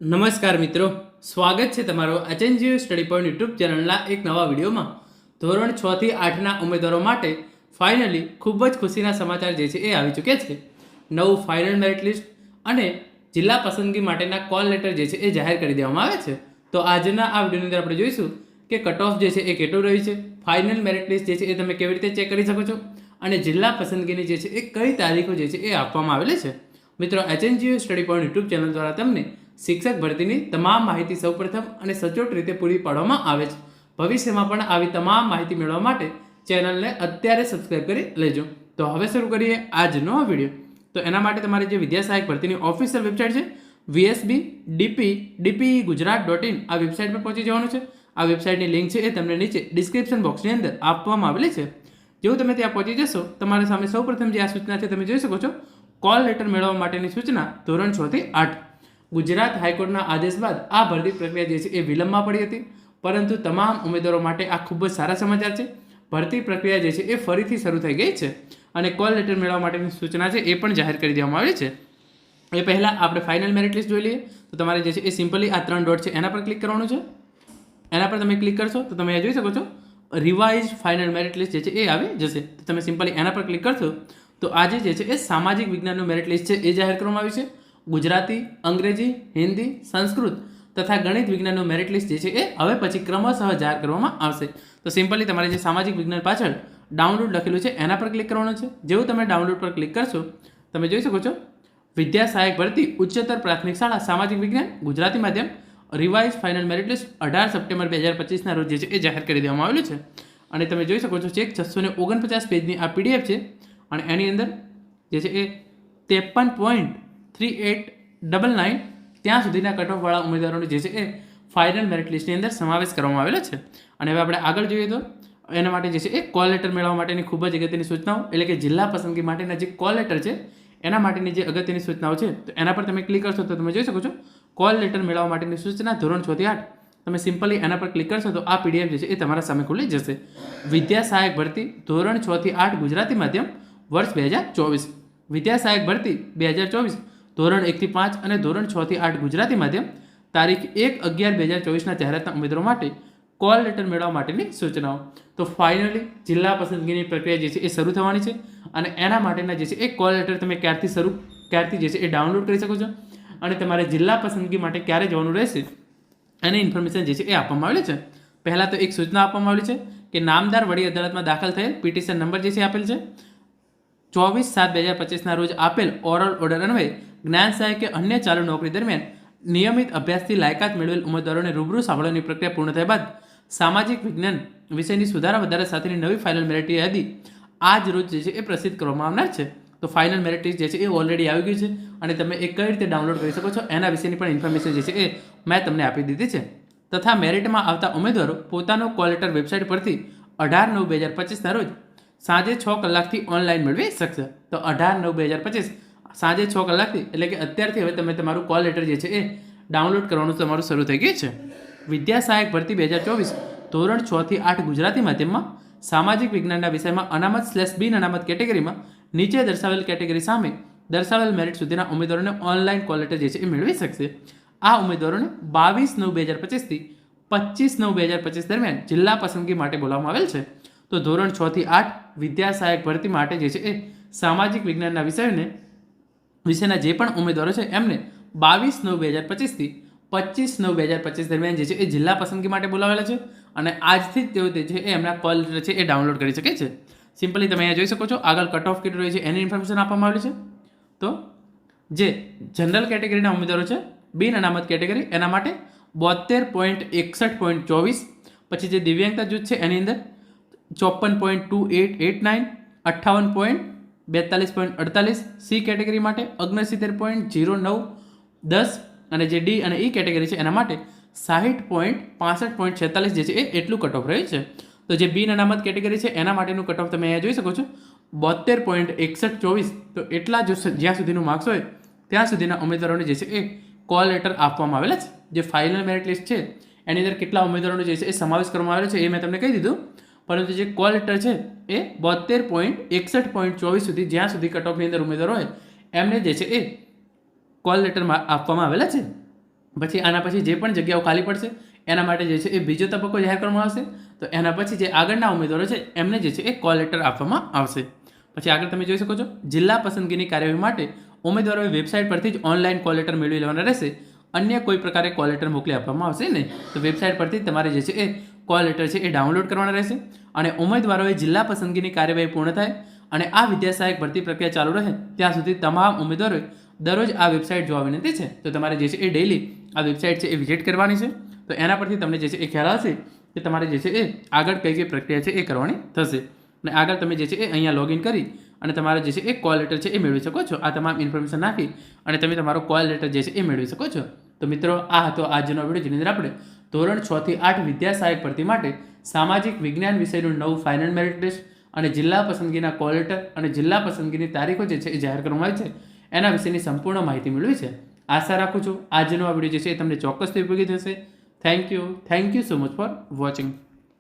નમસ્કાર મિત્રો, સ્વાગત છે તમારો એચએનજીયુ સ્ટડી પોઈન્ટ યુટ્યુબ ચેનલના એક નવા વિડીયોમાં. ધોરણ 6 થી 8ના ઉમેદવારો માટે ફાઇનલી ખૂબ જ ખુશીના સમાચાર જે છે એ આવી ચૂક્યા છે. નવું ફાઇનલ મેરિટ લિસ્ટ અને જિલ્લા પસંદગી માટેના કોલ લેટર જે છે એ જાહેર કરી દેવામાં આવે છે. તો આજના આ વિડીયોની અંદર આપણે જોઈશું કે કટ ઓફ જે છે એ કેટલું રહ્યું છે, ફાઇનલ મેરિટ લિસ્ટ જે છે એ તમે કેવી રીતે ચેક કરી શકો છો અને જિલ્લા પસંદગીની જે છે એ કઈ તારીખો જે છે એ આપવામાં આવેલી છે. મિત્રો, HNGU study point YouTube channel દ્વારા તમને શિક્ષક ભરતીની તમામ માહિતી સૌપ્રથમ અને સચોટ રીતે પૂરી પાડવામાં આવે છે. ભવિષ્યમાં પણ આવી તમામ માહિતી મેળવવા માટે ચેનલને અત્યારે સબસ્ક્રાઇબ કરી લેજો. તો હવે શરૂ કરીએ આજનો આ વિડીયો. તો એના માટે તમારે જે વિદ્યા સહાયક ભરતીની ઓફિશિયલ વેબસાઇટ છે vsbdp.gujarat.in આ વેબસાઇટ પર પહોંચી જવાનું છે. આ વેબસાઇટની લિંક છે એ તમને નીચે ડિસ્ક્રિપ્શન બોક્સની અંદર આપવામાં આવેલી છે. જેવું તમે ત્યાં પહોંચી જશો, તમારા સામે સૌપ્રથમ જે આ સૂચના છે તમે જોઈ શકો છો, કોલ લેટર મેળવવા માટેની સૂચના ધોરણ 6 થી 8. ગુજરાત હાઈકોર્ટના આદેશ બાદ આ ભરતી પ્રક્રિયા જે છે એ વિલંબમાં પડી હતી, પરંતુ તમામ ઉમેદવારો માટે આ ખૂબ જ સારા સમાચાર છે. ભરતી પ્રક્રિયા જે છે એ ફરીથી શરૂ થઈ ગઈ છે અને કોલ લેટર મેળવવા માટેની સૂચના છે એ પણ જાહેર કરી દેવામાં આવી છે. એ પહેલાં આપણે ફાઇનલ મેરિટ લિસ્ટ જોઈ લઈએ. તો તમારે જે છે એ સિમ્પલી આ 3 ડોટ છે એના પર ક્લિક કરવાનું છે. એના પર તમે ક્લિક કરશો તો તમે જોઈ શકો છો રિવાઇઝ ફાઇનલ મેરિટ લિસ્ટ જે છે એ આવી જશે. તો તમે સિમ્પલી એના પર ક્લિક કરશો તો આજે જે છે એ સામાજિક વિજ્ઞાનનું મેરિટ લિસ્ટ છે એ જાહેર કરવામાં આવ્યું છે. ગુજરાતી, અંગ્રેજી, હિન્દી, સંસ્કૃત તથા ગણિત વિજ્ઞાનનું મેરિટ લિસ્ટ જે છે એ હવે પછી ક્રમશઃ જાહેર કરવામાં આવશે. તો સિમ્પલી તમારે જે સામાજિક વિજ્ઞાન પાછળ ડાઉનલોડ લખેલું છે એના પર ક્લિક કરવાનું છે. જેવું તમે ડાઉનલોડ પર ક્લિક કરશો તમે જોઈ શકો છો વિદ્યા સહાયક ભરતી ઉચ્ચતર પ્રાથમિક શાળા સામાજિક વિજ્ઞાન ગુજરાતી માધ્યમ revise final merit list 18 September 2025ના રોજ જે છે એ જાહેર કરી દેવામાં આવેલું છે. અને તમે જોઈ શકો છો ચેક 649 પેજની આ પીડીએફ છે અને એની અંદર જે છે એ 53.3899 ત્યાં સુધીના કટ ઓફવાળા ઉમેદવારોને જે છે એ ફાઇનલ મેરિટ લિસ્ટની અંદર સમાવેશ કરવામાં આવેલો છે. અને હવે આપણે આગળ જોઈએ તો એના માટે જે છે એ કોલ લેટર મેળવવા માટેની ખૂબ જ અગત્યની સૂચનાઓ, એટલે કે જિલ્લા પસંદગી માટેના જે કોલ લેટર છે એના માટેની જે અગત્યની સૂચનાઓ છે તો એના પર તમે ક્લિક કરશો તો તમે જોઈ શકો છો કોલ લેટર મેળવવા માટેની સૂચના ધોરણ 6 થી 8. તમે સિમ્પલી એના પર ક્લિક કરશો તો આ પીડીએફ જે છે એ તમારા સામે ખુલી જશે. વિદ્યા સહાયક ભરતી ધોરણ 6 થી 8 ગુજરાતી માધ્યમ વર્ષ 2024. વિદ્યા સહાયક ભરતી 2024 ધોરણ 1 થી 5 અને ધોરણ 6 થી 8 ગુજરાતી માધ્યમ તારીખ 1/11/2024ના જાહેરાતના ઉમેદવારો માટે કોલ લેટર મેળવવા માટેની સૂચનાઓ. તો ફાઇનલી જિલ્લા પસંદગીની પ્રક્રિયા જે છે એ શરૂ થવાની છે અને એના માટેના જે છે એ કોલ લેટર તમે ક્યારથી જે છે એ ડાઉનલોડ કરી શકો છો અને તમારે જિલ્લા પસંદગી માટે ક્યારે જવાનું રહેશે એની ઇન્ફોર્મેશન જે છે એ આપવામાં આવેલી છે. પહેલાં તો એક સૂચના આપવામાં આવેલી છે કે નામદાર વડી અદાલતમાં દાખલ થયેલ પિટિશન નંબર જે છે આપેલ છે 24/7/2025ના રોજ આપેલ ઓરલ ઓર્ડર અન્વયે જ્ઞાન સહાયક કે અન્ય ચાલુ નોકરી દરમિયાન નિયમિત અભ્યાસથી લાયકાત મેળવેલ ઉમેદવારોને રૂબરૂ સાંભળવાની પ્રક્રિયા પૂર્ણ થયા બાદ સામાજિક વિજ્ઞાન વિષયની સુધારા વધારા સાથેની નવી ફાઇનલ મેરિટ યાદી આજ રોજ જે છે એ પ્રસિદ્ધ કરવામાં આવનાર છે. તો ફાઇનલ મેરિટ લિસ્ટ જે છે એ ઓલરેડી આવી ગયું છે અને તમે એ કઈ રીતે ડાઉનલોડ કરી શકો છો એના વિશેની પણ ઇન્ફોર્મેશન જે છે એ મેં તમને આપી દીધી છે. તથા મેરિટમાં આવતા ઉમેદવારો પોતાનો કોલ લેટર વેબસાઇટ પરથી 18/9/2025ના રોજ સાંજે 6 કલાકથી ઓનલાઈન મેળવી શકશે. તો 18/9/2025 સાંજે 6 કલાકથી, એટલે કે અત્યારથી હવે તમે તમારું કોલ લેટર જે છે એ ડાઉનલોડ કરવાનું તમારું શરૂ થઈ ગયું છે. વિદ્યા સહાયક ભરતી 2024 ધોરણ 6 થી 8 ગુજરાતી માધ્યમમાં સામાજિક વિજ્ઞાનના વિષયમાં અનામત/બિન અનામત કેટેગરીમાં નીચે દર્શાવેલ કેટેગરી સામે દર્શાવેલ મેરિટ સુધીના ઉમેદવારોને ઓનલાઈન કોલ લેટર જે છે એ મેળવી શકશે. આ ઉમેદવારોને 22/9/2025 થી 25/9/2025 દરમિયાન જિલ્લા પસંદગી માટે બોલાવવામાં આવેલ છે. તો ધોરણ 6 થી 8 વિદ્યા સહાયક ભરતી માટે જે છે એ સામાજિક વિજ્ઞાનના વિષયના જે પણ ઉમેદવારો છે એમને 22/9/2025 થી 25/9/2025 દરમિયાન જે છે એ જિલ્લા પસંદગી માટે બોલાવેલા છે અને આજથી જ તેઓ જે છે એ એમના કોલ લેટર છે એ ડાઉનલોડ કરી શકે છે. સિમ્પલી તમે અહીંયા જોઈ શકો છો આગળ કટ ઓફ કેટલું રહે છે એની ઇન્ફોર્મેશન આપવામાં આવેલી છે. તો જે જનરલ કેટેગરીના ઉમેદવારો છે બિન અનામત કેટેગરી એના માટે 72.61.24, પછી જે દિવ્યાંગતા જૂથ છે એની અંદર 54.2889, 58.42.48, સી કેટેગરી માટે 69.0910 અને જે ડી અને ઈ કેટેગરી છે એના માટે 60.65.46 જે છે એ એટલું કટ ઓફ રહ્યું છે. તો જે બિન અનામત કેટેગરી છે એના માટેનું કટ ઓફ તમે અહીંયા જોઈ શકો છો 72.6124. તો એટલા જ્યાં સુધીનું માર્ક્સ હોય ત્યાં સુધીના ઉમેદવારોને જે છે એ કોલ લેટર આપવામાં આવેલા છે. જે ફાઇનલ મેરિટ લિસ્ટ છે એની અંદર કેટલા ઉમેદવારોનો જે છે એ સમાવેશ કરવામાં આવેલો છે એ મેં તમને કહી દીધું, પરંતુ જે કોલ લેટર છે એ 72.61.24 સુધી જ્યાં સુધી કટ ઓફની અંદર ઉમેદવારો હોય એમને જે છે એ કોલ લેટરમાં આપવામાં આવેલા છે. પછી આના પછી જે પણ જગ્યાઓ ખાલી પડશે એના માટે જે છે એ બીજો તબક્કો જાહેર કરવામાં આવશે. તો એના પછી જે આગળના ઉમેદવારો છે એમને જે છે એ કોલ લેટર આપવામાં આવશે. પછી આગળ તમે જોઈ શકો છો, જિલ્લા પસંદગીની કાર્યવાહી માટે ઉમેદવારોએ વેબસાઇટ પરથી જ ઓનલાઈન કોલ લેટર મેળવી લેવાના રહેશે. અન્ય કોઈ પ્રકારે કોલ લેટર મોકલી આપવામાં આવશે નહીં. તો વેબસાઇટ પરથી તમારે જે છે એ કોલ લેટર છે એ ડાઉનલોડ કરવાના રહેશે. અને ઉમેદવારોએ જિલ્લા પસંદગીની કાર્યવાહી પૂર્ણ થાય અને આ વિદ્યા સહાયક ભરતી પ્રક્રિયા ચાલુ રહે ત્યાં સુધી તમામ ઉમેદવારોએ દરરોજ આ વેબસાઇટ જોવા વિનંતી છે. તો તમારે જે છે એ ડેઇલી આ વેબસાઇટ છે એ વિઝિટ કરવાની છે. તો એના પરથી તમને જે છે એ ખ્યાલ આવશે કે તમારે જે છે એ આગળ કઈ કઈ પ્રક્રિયા છે એ કરવાની થશે. અને આગળ તમે જે છે એ અહીંયા લોગિન કરી અને તમારે જે છે એ કોલ લેટર છે એ મેળવી શકો છો. આ તમામ ઇન્ફોર્મેશન નાખી અને તમે તમારો કોલ લેટર જે છે એ મેળવી શકો છો. તો મિત્રો, આ હતો આજનો વિડીયો, જેની અંદર આપણે ધોરણ 6 થી 8 વિદ્યા સહાયક ભરતી માટે સામાજિક વિજ્ઞાન વિષયનું નવું ફાઇનલ મેરિટ લિસ્ટ અને જિલ્લા પસંદગીના કોલ લેટર અને જિલ્લા પસંદગીની તારીખો જે છે એ જાહેર કરવામાં આવી છે એના વિશેની સંપૂર્ણ માહિતી મેળવી છે. આશા રાખું છું આજનો આ વિડીયો જે છે એ તમને ચોક્કસથી ઉપયોગી થશે. Thank you so much for watching.